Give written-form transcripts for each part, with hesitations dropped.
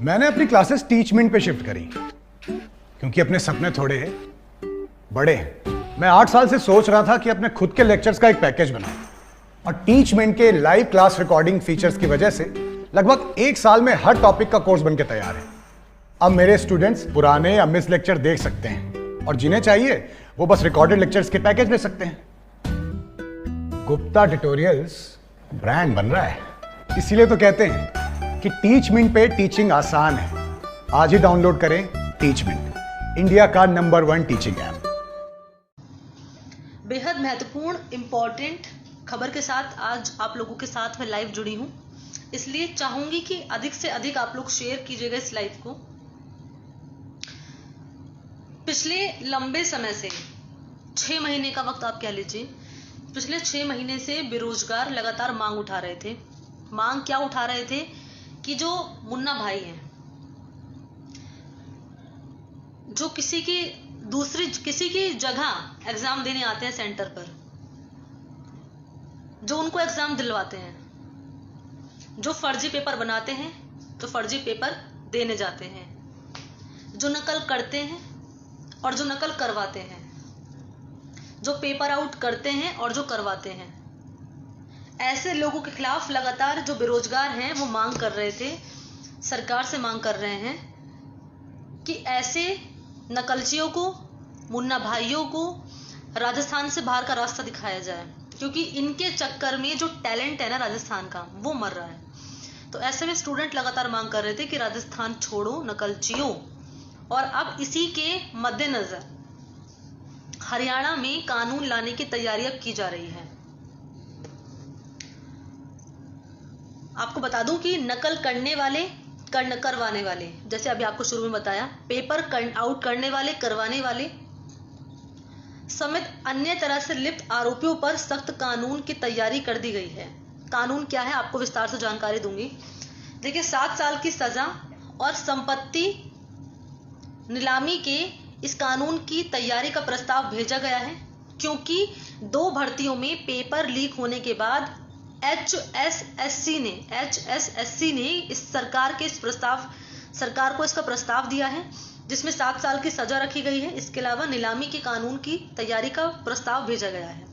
मैंने अपनी classes Teachmint पे शिफ्ट करी क्योंकि अपने सपने थोड़े बड़े हैं। मैं 8 साल से सोच रहा था कि अपने खुद के लेक्चर्स का एक पैकेज बनाऊं और टीचमेंट के लाइव क्लास रिकॉर्डिंग फीचर्स की वजह से लगभग 1 साल में हर टॉपिक का कोर्स बनके तैयार है। अब मेरे स्टूडेंट्स पुराने या मिस लेक्चर देख सकते हैं और जिन्हें चाहिए वो बस रिकॉर्डेड लेक्चर्स के पैकेज ले सकते हैं। गुप्ता ट्यूटोरियल्स ब्रांड बन रहा है, इसीलिए तो कहते हैं कि टीचमेंट पे टीचिंग आसान है। आज ही डाउनलोड करें टीचमेंट, इंडिया का नंबर 1 टीचिंग ऐप। बेहद महत्वपूर्ण इम्पोर्टेंट खबर के साथ आज आप लोगों के साथ मैं लाइव जुड़ी हूं, इसलिए चाहूंगी कि अधिक से अधिक आप लोग शेयर कीजिएगा इस लाइव को। पिछले लंबे समय से 6 महीने का वक्त आप कह लीजिए, पिछले 6 महीने से बेरोजगार लगातार मांग उठा रहे थे। मांग क्या उठा रहे थे कि जो मुन्ना भाई हैं, जो किसी की जगह एग्जाम देने आते हैं सेंटर पर, जो उनको एग्जाम दिलवाते हैं, जो फर्जी पेपर बनाते हैं, जो फर्जी पेपर देने जाते हैं, जो नकल करते हैं और जो नकल करवाते हैं, जो पेपर आउट करते हैं और जो करवाते हैं, ऐसे लोगों के खिलाफ लगातार जो बेरोजगार हैं वो मांग कर रहे थे, सरकार से मांग कर रहे हैं कि ऐसे नकलचियों को, मुन्ना भाइयों को राजस्थान से बाहर का रास्ता दिखाया जाए, क्योंकि इनके चक्कर में जो टैलेंट है ना राजस्थान का वो मर रहा है। तो ऐसे में स्टूडेंट लगातार मांग कर रहे थे कि राजस्थान छोड़ो नकलचियों। और अब इसी के मद्देनजर हरियाणा में कानून लाने की तैयारियां की जा रही है। आपको बता दूं कि नकल करने वाले, करवाने वाले, जैसे अभी आपको शुरू में बताया, पेपर आउट करने वाले, करवाने वाले समेत अन्य तरह से लिप्त आरोपियों पर सख्त कानून की तैयारी कर दी गई है। कानून क्या है आपको विस्तार से जानकारी दूंगी। देखिए, 7 साल की सजा और संपत्ति नीलामी के इस कानून की तैयारी का प्रस्ताव भेजा गया है, क्योंकि 2 भर्तियों में पेपर लीक होने के बाद HSSC ने इस सरकार को इसका प्रस्ताव दिया है, जिसमें 7 साल की सजा रखी गई है। इसके अलावा नीलामी के कानून की तैयारी का प्रस्ताव भेजा गया है।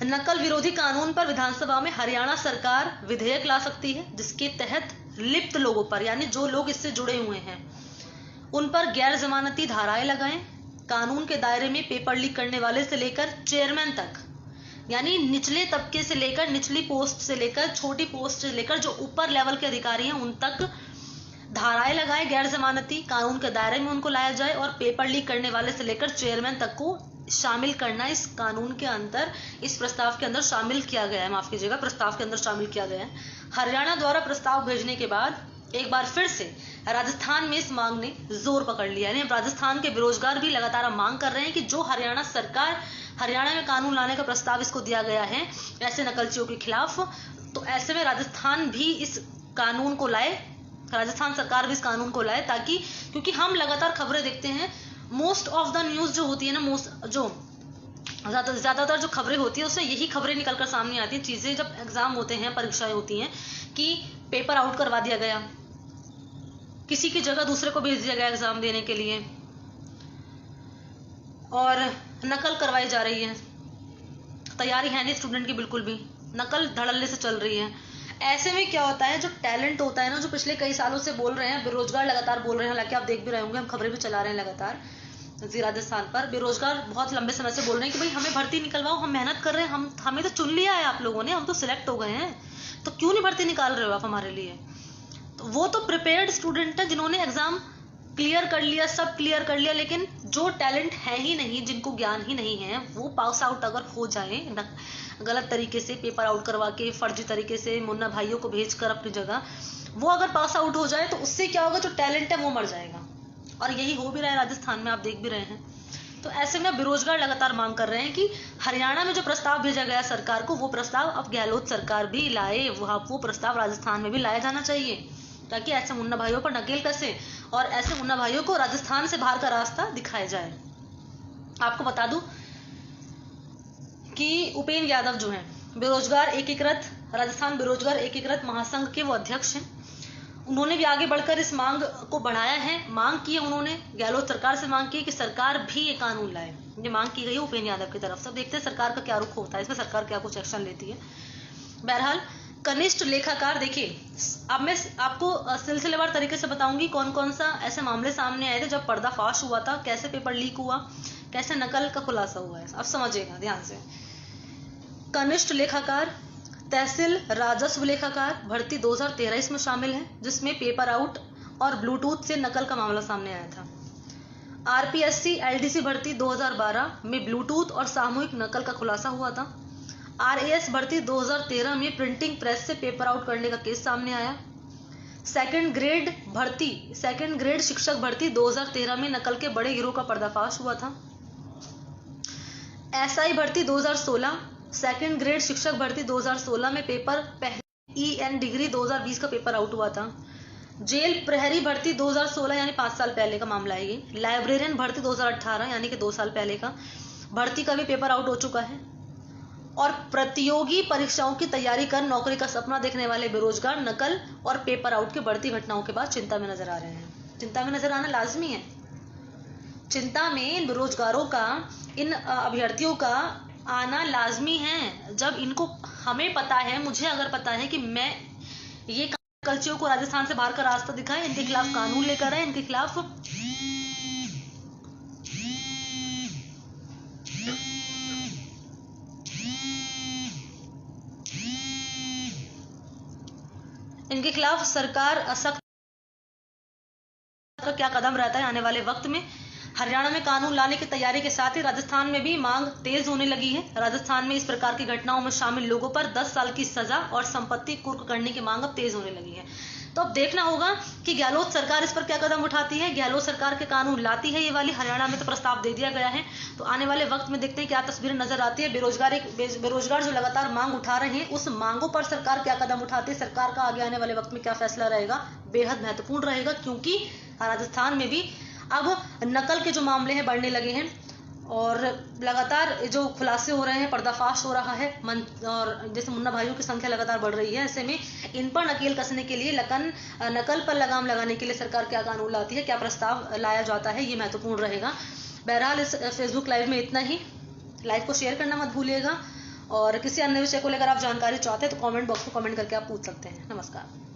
नकल विरोधी कानून पर विधानसभा में हरियाणा सरकार विधेयक ला सकती है, जिसके तहत लिप्त लोगों पर, यानी जो लोग इससे जुड़े हुए हैं, उन पर गैर जमानती धाराएं लगाएं। कानून के दायरे में पेपर लीक करने वाले से लेकर चेयरमैन तक, यानी निचले तबके से लेकर, निचली पोस्ट से लेकर, छोटी पोस्ट से लेकर जो ऊपर लेवल के अधिकारी हैं उन तक धाराएं लगाए गैर जमानती, कानून के दायरे में उनको लाया जाए। और पेपर लीक करने वाले से लेकर चेयरमैन तक को शामिल करना इस कानून के अंदर, इस प्रस्ताव के अंदर शामिल किया गया है। माफ कीजिएगा, प्रस्ताव के अंदर शामिल किया गया है। हरियाणा द्वारा प्रस्ताव भेजने के बाद एक बार फिर से राजस्थान में इस मांग ने जोर पकड़ लिया है। राजस्थान के बेरोजगार भी लगातार मांग कर रहे हैं कि जो हरियाणा में कानून लाने का प्रस्ताव इसको दिया गया है ऐसे नकलचियों के खिलाफ, तो ऐसे में राजस्थान भी इस कानून को लाए, राजस्थान सरकार भी इस कानून को लाए, ताकि, क्योंकि हम लगातार खबरें देखते हैं, मोस्ट ऑफ द न्यूज जो होती है ना, ज्यादातर जो खबरें होती है उससे यही खबरें निकलकर सामने आती है। चीजें जब एग्जाम होते हैं, परीक्षाएं होती हैं, कि पेपर आउट करवा दिया गया, किसी की जगह दूसरे को भेज दिया गया एग्जाम देने के लिए, और नकल करवाई जा रही है। तैयारी है नहीं स्टूडेंट की बिल्कुल भी, नकल धड़ल्ले से चल रही है। ऐसे में क्या होता है, जो टैलेंट होता है ना, जो पिछले कई सालों से बोल रहे हैं, बेरोजगार लगातार बोल रहे हैं, हालांकि आप देख भी रहे होंगे, हम खबरें भी चला रहे हैं लगातार जी राजस्थान पर। बेरोजगार बहुत लंबे समय से बोल रहे हैं कि भाई हमें भर्ती निकलवाओ, हम मेहनत कर रहे हैं, हमें तो चुन लिया है आप लोगों ने, हम तो सिलेक्ट हो गए हैं, तो क्यों नहीं भर्ती निकाल रहे हो आप हमारे लिए। तो वो तो प्रिपेयर्ड स्टूडेंट है जिन्होंने एग्जाम क्लियर कर लिया, सब क्लियर कर लिया, लेकिन जो टैलेंट है ही नहीं, जिनको ज्ञान ही नहीं है, वो पास आउट अगर हो जाए गलत तरीके से पेपर आउट करवा के, फर्जी तरीके से मुन्ना भाइयों को भेजकर अपनी जगह, वो अगर पास आउट हो जाए तो उससे क्या होगा, जो टैलेंट है वो मर जाएगा। और यही हो भी रहा है राजस्थान में, आप देख भी रहे हैं। तो ऐसे में बेरोजगार लगातार मांग कर रहे हैं कि हरियाणा में जो प्रस्ताव भेजा गया सरकार को, वो प्रस्ताव अब गहलोत सरकार भी लाए, वो प्रस्ताव राजस्थान में भी लाया जाना चाहिए, ताकि ऐसे मुन्ना भाइयों पर नकेल कसे और ऐसे मुन्ना भाइयों को राजस्थान से बाहर का रास्ता दिखाया जाए। आपको बता दूं कि उपेंद्र यादव जो हैं, बेरोजगार एकीकृत, राजस्थान बेरोजगार एकीकृत महासंघ के वो अध्यक्ष हैं, उन्होंने भी आगे बढ़कर इस मांग को बढ़ाया है। मांग की है उन्होंने, गहलोत सरकार से मांग की है कि सरकार भी ये कानून लाए। ये मांग की गई है उपेंद्र यादव की तरफ से। देखते हैं सरकार का क्या रुख होता है, इसमें सरकार क्या कुछ एक्शन लेती है। बहरहाल कनिष्ठ लेखाकार, देखिए अब मैं आपको सिलसिलेवार तरीके से बताऊंगी कौन कौन सा ऐसे मामले सामने आए थे जब पर्दाफाश हुआ था, कैसे पेपर लीक हुआ, कैसे नकल का खुलासा हुआ है। अब समझिएगा ध्यान से। कनिष्ठ लेखाकार, तहसील राजस्व लेखाकार भर्ती 2013 इसमें शामिल है, जिसमें पेपर आउट और ब्लूटूथ से नकल का मामला सामने आया था। आरपीएससी एलडीसी भर्ती 2012 में ब्लूटूथ और सामूहिक नकल का खुलासा हुआ था। आरएएस भर्ती 2013 में प्रिंटिंग प्रेस से पेपर आउट करने का केस सामने आया। सेकंड ग्रेड शिक्षक भर्ती 2013 में नकल के बड़े गिरोह का पर्दाफाश हुआ था। एसआई भर्ती 2016, सेकंड ग्रेड शिक्षक भर्ती 2016 में पेपर पहली ईएन डिग्री 2020 का पेपर आउट हुआ था। जेल प्रहरी भर्ती 2016 यानी 5 साल पहले का मामला है ये। लाइब्रेरियन भर्ती 2018 यानी कि 2 साल पहले का भर्ती का भी पेपर आउट हो चुका है। और प्रतियोगी परीक्षाओं की तैयारी कर नौकरी का सपना देखने वाले बेरोजगार नकल और पेपर आउट की बढ़ती घटनाओं के बाद चिंता में नजर आ रहे हैं। चिंता में नजर आना लाजमी है। चिंता में इन बेरोजगारों का, इन अभ्यर्थियों का आना लाजमी है। जब इनको, हमें पता है, मुझे अगर पता है कि मैं ये कल्चरों को राजस्थान से बाहर का रास्ता दिखाए, इनके खिलाफ कानून लेकर आए, इनके खिलाफ सरकार सख्त का क्या कदम रहता है आने वाले वक्त में। हरियाणा में कानून लाने की तैयारी के साथ ही राजस्थान में भी मांग तेज होने लगी है। राजस्थान में इस प्रकार की घटनाओं में शामिल लोगों पर 10 साल की सजा और संपत्ति कुर्क करने की मांग अब तेज होने लगी है। तो अब देखना होगा कि गहलोत सरकार इस पर क्या कदम उठाती है। गहलोत सरकार के कानून लाती है ये वाली, हरियाणा में तो प्रस्ताव दे दिया गया है। तो आने वाले वक्त में देखते हैं क्या तस्वीरें नजर आती है। बेरोजगार जो लगातार मांग उठा रहे हैं, उस मांगों पर सरकार क्या कदम उठाती है, सरकार का आगे आने वाले वक्त में क्या फैसला रहेगा, बेहद महत्वपूर्ण रहेगा। क्योंकि राजस्थान में भी अब नकल के जो मामले हैं बढ़ने लगे हैं और लगातार जो खुलासे हो रहे हैं, पर्दाफाश हो रहा है, और जैसे मुन्ना भाइयों की संख्या लगातार बढ़ रही है। ऐसे में इन पर नकेल कसने के लिए, नकल पर लगाम लगाने के लिए सरकार क्या कानून लाती है, क्या प्रस्ताव लाया जाता है, ये महत्वपूर्ण रहेगा। बहरहाल इस फेसबुक लाइव में इतना ही। लाइव को शेयर करना मत भूलिएगा और किसी अन्य विषय को लेकर आप जानकारी चाहते हैं तो कमेंट बॉक्स में कमेंट करके आप पूछ सकते हैं। नमस्कार।